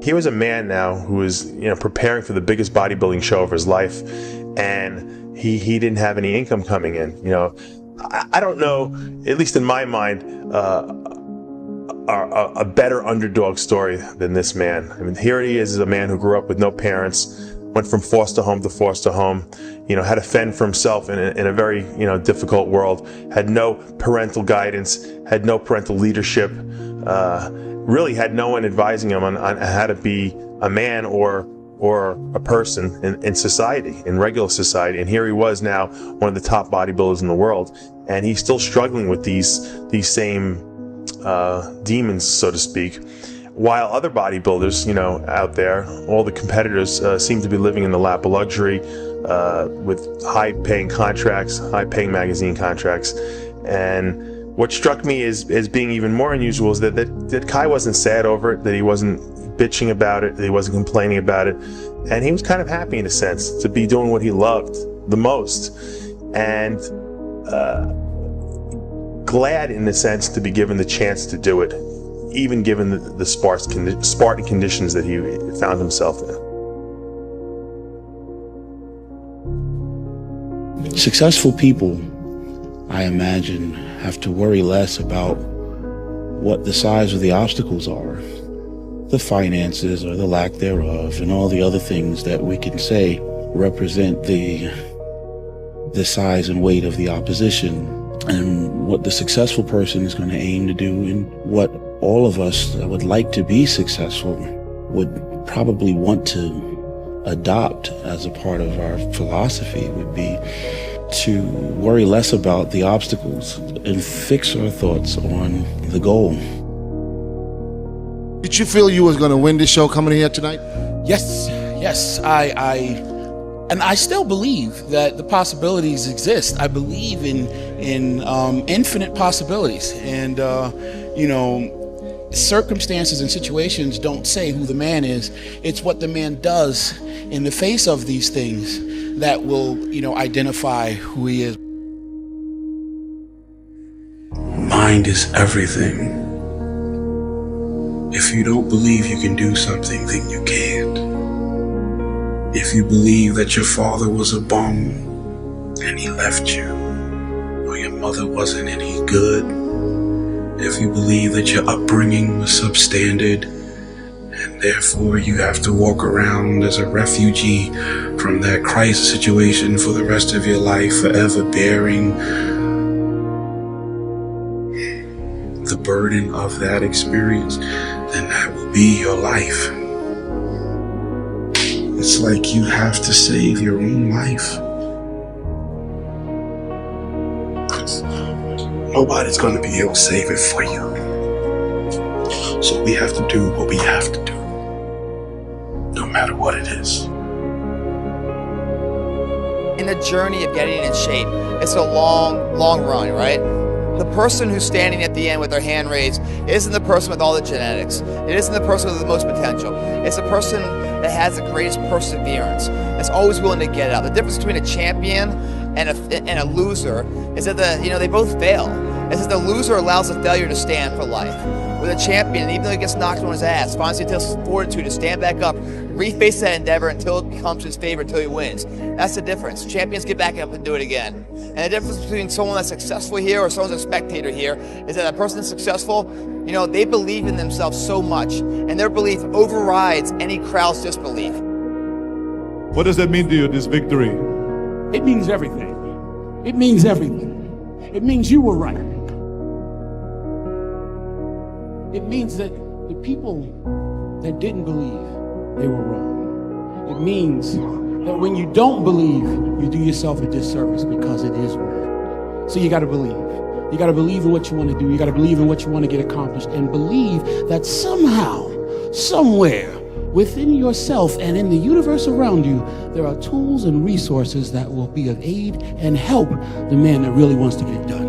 He was a man now who was, preparing for the biggest bodybuilding show of his life, and he didn't have any income coming in. I don't know, at least in my mind, a better underdog story than this man. I mean, here he is a man who grew up with no parents, went from foster home to foster home, had to fend for himself in a very, difficult world, had no parental guidance, had no parental leadership, really had no one advising him on how to be a man or a person in society, in regular society. And here he was now, one of the top bodybuilders in the world, and he's still struggling with these same demons, so to speak. While other bodybuilders, out there, all the competitors seem to be living in the lap of luxury, with high-paying contracts, high-paying magazine contracts. And what struck me as being even more unusual is that Kai wasn't sad over it, that he wasn't bitching about it, that he wasn't complaining about it, and he was kind of happy in a sense to be doing what he loved the most, and glad in a sense to be given the chance to do it, even given the Spartan conditions that he found himself in. Successful people, I imagine, have to worry less about what the size of the obstacles are, the finances or the lack thereof, and all the other things that we can say represent the size and weight of the opposition. And what the successful person is going to aim to do, and what all of us that would like to be successful would probably want to adopt as a part of our philosophy, would be to worry less about the obstacles and fix our thoughts on the goal. Did you feel you was going to win this show coming here tonight? Yes. I still believe that the possibilities exist. I believe in infinite possibilities, and circumstances and situations don't say who the man is. It's what the man does in the face of these things that will, identify who he is. Mind is everything. If you don't believe you can do something, then you can't. If you believe that your father was a bum and he left you, or your mother wasn't any good, if you believe that your upbringing was substandard and therefore you have to walk around as a refugee from that crisis situation for the rest of your life, forever bearing the burden of that experience, then that will be your life. It's like you have to save your own life. Nobody's going to be able to save it for you. So we have to do what we have to do, no matter what it is. In the journey of getting in shape, it's a long run, right? The person who's standing at the end with their hand raised isn't the person with all the genetics. It isn't the person with the most potential. It's the person that has the greatest perseverance, that's always willing to get out. The difference between a champion and a loser is that they both fail. It's that the loser allows the failure to stand for life. With a champion, even though he gets knocked on his ass, finds the fortitude to stand back up, reface that endeavor until it becomes his favor, until he wins. That's the difference. Champions get back up and do it again. And the difference between someone that's successful here or someone's a spectator here is that a person that's successful, they believe in themselves so much, and their belief overrides any crowd's disbelief. What does that mean to you, this victory? It means everything. It means everything. It means you were right. It means that the people that didn't believe, they were wrong. It means that when you don't believe, you do yourself a disservice because it is wrong. So you got to believe. You got to believe in what you want to do. You got to believe in what you want to get accomplished, and believe that somehow, somewhere within yourself and in the universe around you, there are tools and resources that will be of aid and help the man that really wants to get done.